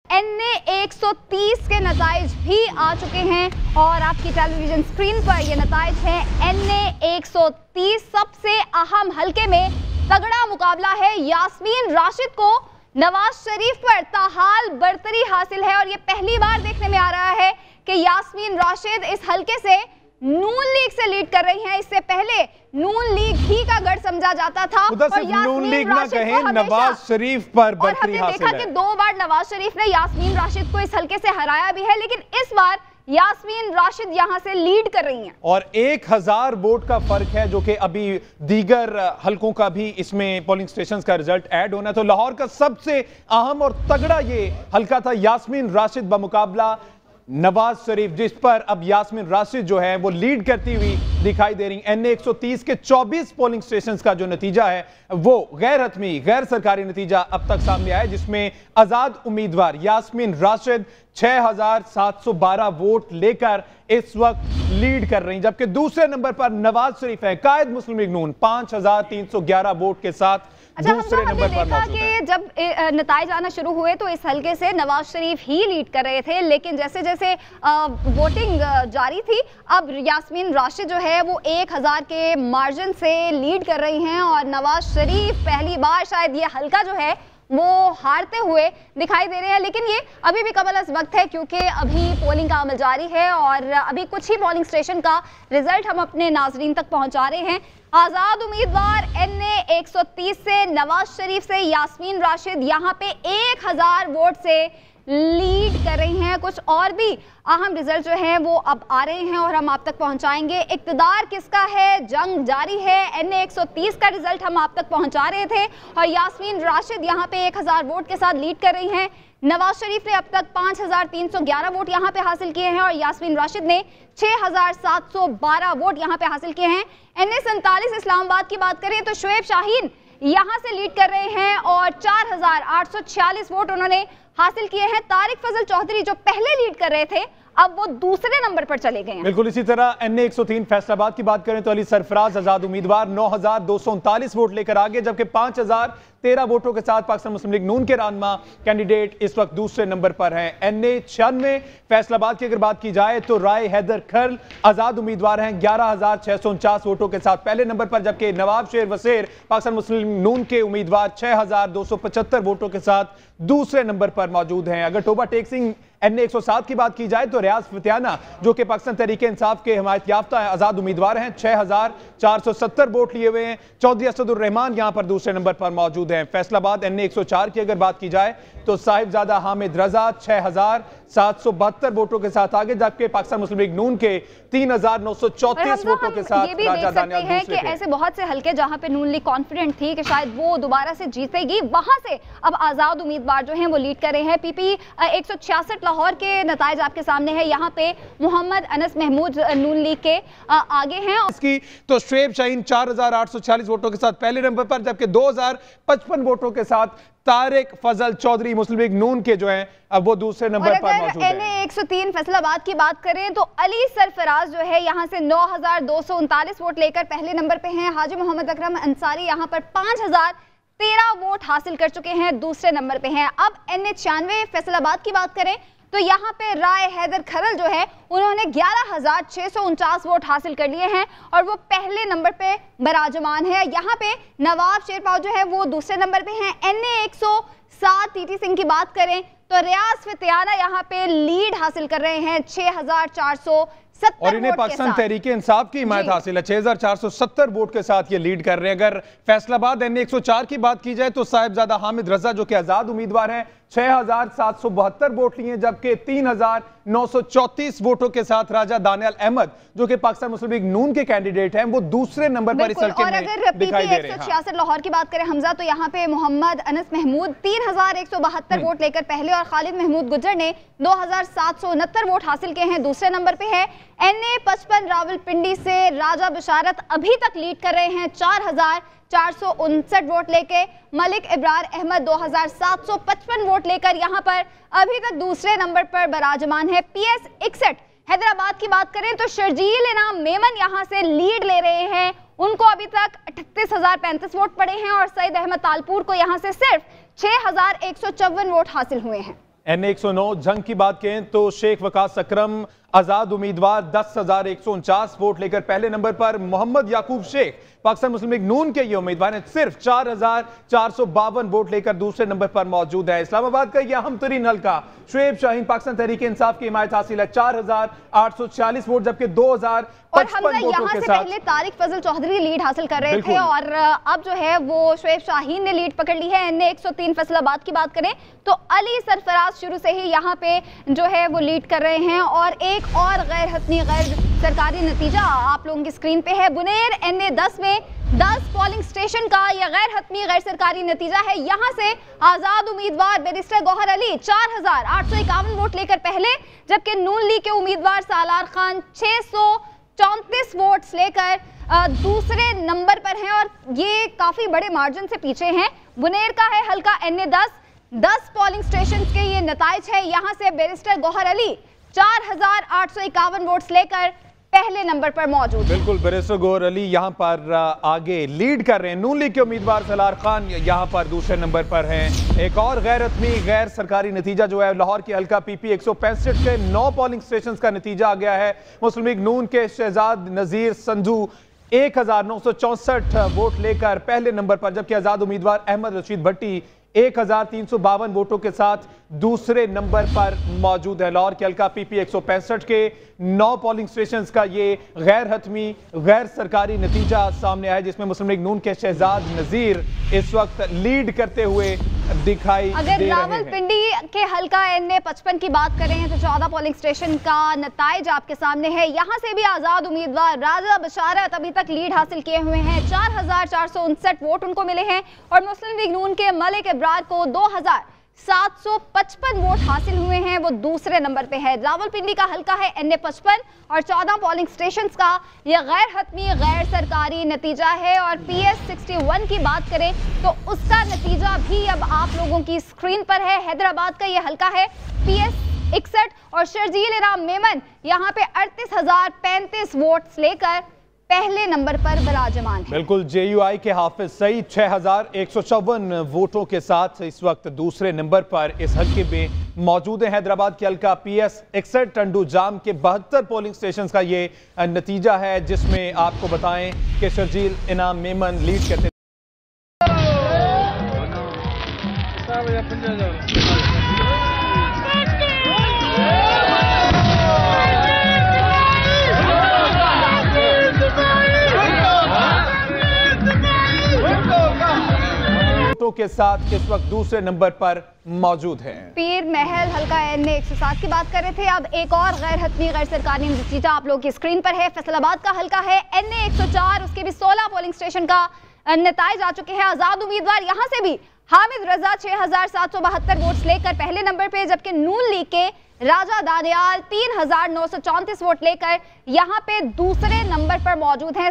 NA 130 के नताइज भी आ चुके हैं और आपकी टेलीविजन स्क्रीन पर ये नताइज हैं। NA 130 सबसे अहम हलके में तगड़ा मुकाबला है। यास्मीन राशिद को नवाज शरीफ पर ताहाल बरतरी हासिल है और ये पहली बार देखने में आ रहा है कि यास्मीन राशिद इस हलके से नून लीग से लीड कर रही हैं। इससे पहले नून लीग ही का गढ़ समझा जाता था और नून लीग ना कहें, नवाज शरीफ पर बरतरी हासिल है। देखा कि 2 बार नवाज शरीफ ने यास्मीन राशिद को इस हलके से हराया भी है, लेकिन इस बार यास्मीन राशिद यहां से लीड कर रही हैं और 1000 वोट का फर्क है, जो कि अभी दीगर हलकों का भी इसमें पोलिंग स्टेशंस का रिजल्ट ऐड होना है। तो लाहौर का सबसे अहम और तगड़ा ये हलका था यास्मीन राशिद बमुकाबला नवाज शरीफ, जिस पर अब यास्मीन राशिद जो है वो लीड करती हुई दिखाई दे रही। NA 130 के 24 पोलिंग स्टेशंस का जो नतीजा है वो गैर हतमी गैर सरकारी नतीजा अब तक सामने आया, जिसमें आजाद उम्मीदवार यास्मीन राशिद 6712 वोट लेकर इस वक्त लीड कर रही, जबकि दूसरे नंबर पर नवाज शरीफ है कायद मुस्लिम लीग नून 5311 वोट के साथ दूसरे नंबर पर मौजूद है। जब नताइज आना शुरू हुए तो इस हलके से नवाज शरीफ ही लीड कर रहे थे, लेकिन जैसे जैसे वोटिंग जारी थी अब यास्मीन राशिद जो है वो 1000 के मार्जिन से लीड कर रही हैं और नवाज शरीफ पहली बार शायद ये हलका जो है वो हारते हुए दिखाई दे रहे हैं। लेकिन ये अभी भी कबल अज़ वक्त है, क्योंकि अभी पोलिंग का अमल जारी है और अभी कुछ ही पोलिंग स्टेशन का रिजल्ट हम अपने नाजरीन तक पहुंचा रहे हैं। आजाद उम्मीदवार NA 130 से नवाज शरीफ से यास्मीन राशिद यहाँ पे 1000 वोट से लीड कर रही हैं। कुछ और भी अहम रिजल्ट जो हैं वो अब आ रहे हैं और हम आप तक पहुंचाएंगे। इक़्तिदार किसका है, जंग जारी है। NA 130 का रिजल्ट हम आप तक पहुंचा रहे थे और यास्मीन राशिद यहाँ पे 1000 वोट के साथ लीड कर रही हैं। नवाज शरीफ ने अब तक 5311 वोट यहाँ पे हासिल किए हैं और यास्मीन राशिद ने 6712 वोट यहाँ पे हासिल किए हैं। NA 47 इस्लामाबाद की बात करें तो शुएब शाहीन यहाँ से लीड कर रहे हैं और 4846 वोट उन्होंने हासिल किए हैं। तारिक फजल चौधरी जो पहले लीड कर रहे थे अब वो दूसरे नंबर पर चले गए हैं। बिल्कुल इसी तरह NA 103 फैसलाबाद की बात करें तो अली सरफराज आजाद उम्मीदवार 9239 वोट लेकर आगे, जबकि 5013 वोटों के साथ पाकिस्तान मुस्लिम लीग नून के रहनुमा कैंडिडेट इस वक्त दूसरे नंबर पर हैं। NA 96 फैसलाबाद की अगर बात की जाए तो राय हैदर खर्ल आजाद उम्मीदवार हैं 11649 वोटों के साथ पहले नंबर पर, जबकि नवाब शेर वसेर पाकिस्तान मुस्लिम लीग नून के उम्मीदवार 6275 वोटों के साथ दूसरे नंबर पर मौजूद हैं। अगर टोबा टेक सिंह NA 107 की बात की जाए तो रियाज फतियाना जो कि पाकिस्तान तहरीक इंसाफ के हिमायत याफ्ता आजाद उम्मीदवार हैं 6470 वोट लिए हुए हैं। चौधरी असदुर रहमान यहां पर दूसरे नंबर पर मौजूद हैं। फैसलाबाद NA 104 की अगर बात की जाए तो साहिबजादा हामिद रजा 6772 वोटों के साथ आगे, जबकि पाकिस्तान मुस्लिम लीग नून के 3934 वोटों के साथ राजा दानियाल दूसरे पे। ऐसे बहुत से हलके जहां पे नून लीग कॉन्फिडेंट थी कि शायद वो दोबारा से जीतेगी, वहां से अब आजाद उम्मीदवार जो हैं वो लीड कर रहे हैं। PP 166 लाहौर के नताइज आपके सामने है। यहाँ पे मोहम्मद अनस महमूद नून लीग के आगे हैं। इसकी तो शुएब शाहीन 4846 वोटों के साथ पहले नंबर पर, जबकि 2055 वोटों के साथ तारिक फजल चौधरी मुस्लिम लीग नून के जो हैं अब वो दूसरे नंबर पर मौजूद हैं। NA 103 फैसलाबाद की बात करें तो अली सरफराज जो है यहाँ से 9239 वोट लेकर पहले नंबर पे हैं। हाजी मोहम्मद अकरम अंसारी यहाँ पर 5013 वोट हासिल कर चुके हैं, दूसरे नंबर पे हैं। अब NA 96 फैसलाबाद की बात करें तो यहाँ पे राय हैदर खरल जो है उन्होंने 11649 वोट हासिल कर लिए हैं और वो पहले नंबर पे बराजमान है। यहाँ पे नवाब शेरपाव जो है वो दूसरे नंबर पे हैं। NA 107 TT सिंह की बात करें तो रियाज फतियाना यहाँ पे लीड हासिल कर रहे हैं 6470 और इन्हें पाकिस्तान तहरीक इंसाफ की हिमायत हासिल है 6470 वोट के साथ ये लीड कर रहे हैं। अगर फैसलाबाद NA 104 की बात की जाए तो साहिबजादा हामिद रजा जो कि आजाद उम्मीदवार हैं 6772 वोट लिए, जबकि 3934 वोटों के साथ राजा दानियाल अहमद जो कि पाकिस्तान मुस्लिम लीग नून के कैंडिडेट हैं वो दूसरे नंबर पर इस हल्के में दिखाई दे रहे हैं। 166 लाहौर की बात करें हमजा तो यहाँ पे मोहम्मद अनस महमूद 3172 वोट लेकर पहले और खालिद महमूद गुज्जर ने 2769 वोट हासिल किए हैं, दूसरे नंबर पे है। NA 55 रावलपिंडी से राजा बिशारत अभी तक लीड कर रहे हैं 4459 वोट लेके। मलिक इब्रार अहमद 2755 वोट लेकर यहाँ पर अभी तक दूसरे नंबर पर बराजमान है। PS 61 हैदराबाद की बात करें तो शर्जील इनाम मेमन यहाँ से लीड ले रहे हैं, उनको अभी तक 38,035 वोट पड़े हैं और सईद अहमद तालपुर को यहाँ से सिर्फ 6,154 वोट हासिल हुए हैं। NA 109 जंग की बात करें तो शेख वकास अकरम आजाद उम्मीदवार 10,149 वोट लेकर पहले नंबर पर। मोहम्मद याकूब शेख पाकिस्तान मुस्लिम लीग नून के ये उम्मीदवार हैं, सिर्फ 4,452 वोट लेकर दूसरे नंबर पर मौजूद है। इस्लामाबाद का यह अहम तरीन हल्का शुएब शाहीन पाकिस्तान तहरीक इंसाफ की हिमायत हासिल है 4,846 वोट, जबकि 2,055 वोटों के साथ पहले तारिक फजल चौधरी लीड हासिल कर रहे थे और अब जो है वो शुएब शाहीन ने लीड पकड़ ली है। NA 103 फैसलाबाद की बात करें तो अली सरफराज शुरू से ही यहाँ पे जो है वो लीड कर रहे हैं। और एक और गैर हतमी गैर सरकारी नतीजा आप लोगों की स्क्रीन पे है। बुनेर NA 10 में 10 पोलिंग स्टेशन का यह गैर हतमी गैर सरकारी नतीजा है। यहाँ से आजाद उम्मीदवार बैरिस्टर गौहर अली 4,851 वोट लेकर पहले, जबकि नून लीग के उम्मीदवार सालार खान 634 वोट्स लेकर दूसरे नंबर पर हैं और ये काफी बड़े मार्जिन से पीछे हैं। बुनेर का है हल्का NA 10 पोलिंग स्टेशन के ये नताइज है। यहाँ से बैरिस्टर गौहर अली 4,851 वोट्स लेकर पहले नंबर पर मौजूद। बिल्कुल, बैरिस्टर गौहर अली यहाँ पर आगे लीड कर रहे हैं। नून लीग के उम्मीदवार सलार खान यहाँ पर दूसरे नंबर पर हैं। एक और गैर हतमी गैर सरकारी नतीजा जो है लाहौर की हल्का PP 165 के 9 पोलिंग स्टेशन का नतीजा आ गया है। मुस्लिम लीग नून के शहजाद नजीर संधू 1,964 वोट लेकर पहले नंबर पर, जबकि आजाद उम्मीदवार अहमद रशीद भट्टी 1,352 वोटों के साथ दूसरे नंबर पर मौजूद है। लाहौर के हल्का PP 165 के 9 पोलिंग स्टेशन का ये गैर हतमी गैर सरकारी नतीजा सामने आया, जिसमें मुस्लिम लीग नून के शहजाद नजीर इस वक्त लीड करते हुए दिखाई दे रहे हैं। अगर रावलपिंडी के हल्का NA 55 की बात करें तो 14 पोलिंग स्टेशन का नताइज आपके सामने है। यहाँ से भी आजाद उम्मीदवार राजा बशारत अभी तक लीड हासिल किए हुए हैं, 4,459 वोट उनको मिले हैं और मुस्लिम लीग नून के मलिक इब्रार को 2,755 वोट हासिल हुए हैं, वो दूसरे नंबर पे है। रावलपिंडी का हल्का है NA 55 और 14 पोलिंग स्टेशंस का यह गैर हतमी गैर सरकारी नतीजा है। और PS 61 की बात करें तो उसका नतीजा भी अब आप लोगों की स्क्रीन पर है। हैदराबाद का यह हल्का है PS 61 और शर्जील इराम मेमन यहाँ पे 38,035 वोट्स लेकर पहले नंबर पर विराजमान है। बिल्कुल, JUI के हाफिज सईद 6,154 वोटों के साथ इस वक्त दूसरे नंबर पर इस हल्के में मौजूद है। हैदराबाद के हल्का PS 61 टंडू जाम के 72 पोलिंग स्टेशन का ये नतीजा है, जिसमें आपको बताएं कि शर्जील इनाम मेमन लीड करते के साथ इस वक्त दूसरे नंबर पर मौजूद है। पीर महल हल्का NA 107 की बात कर रहे थे। अब एक और गैर हतमी गैर सरकारी नतीजा आप लोगों की स्क्रीन पर है। फैसलाबाद का हल्का है NA 104, उसके भी 16 पोलिंग स्टेशन का नताइज आ चुके हैं। आजाद उम्मीदवार यहाँ से भी हामिद रजा 6,772 वोट्स लेकर पहले नंबर पे, जबकि नून लीग के राजा दानियाल 3,934 वोट लेकर यहाँ पे दूसरे नंबर पर मौजूद हैं।